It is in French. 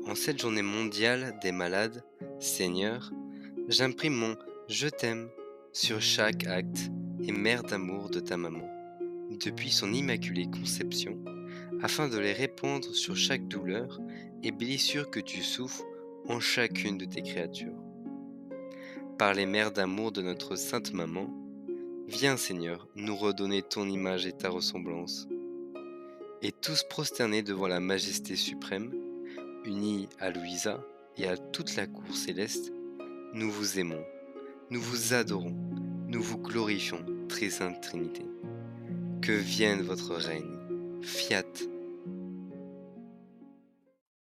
En cette journée mondiale des malades, Seigneur, j'imprime mon «Je t'aime» sur chaque acte et mère d'amour de ta maman, depuis son immaculée conception, afin de les répandre sur chaque douleur et blessure que tu souffres en chacune de tes créatures. Par les mères d'amour de notre Sainte Maman, viens Seigneur nous redonner ton image et ta ressemblance, et tous prosternés devant la majesté suprême, unis à Louisa et à toute la cour céleste, nous vous aimons, nous vous adorons, nous vous glorifions, très sainte Trinité. Que vienne votre règne. Fiat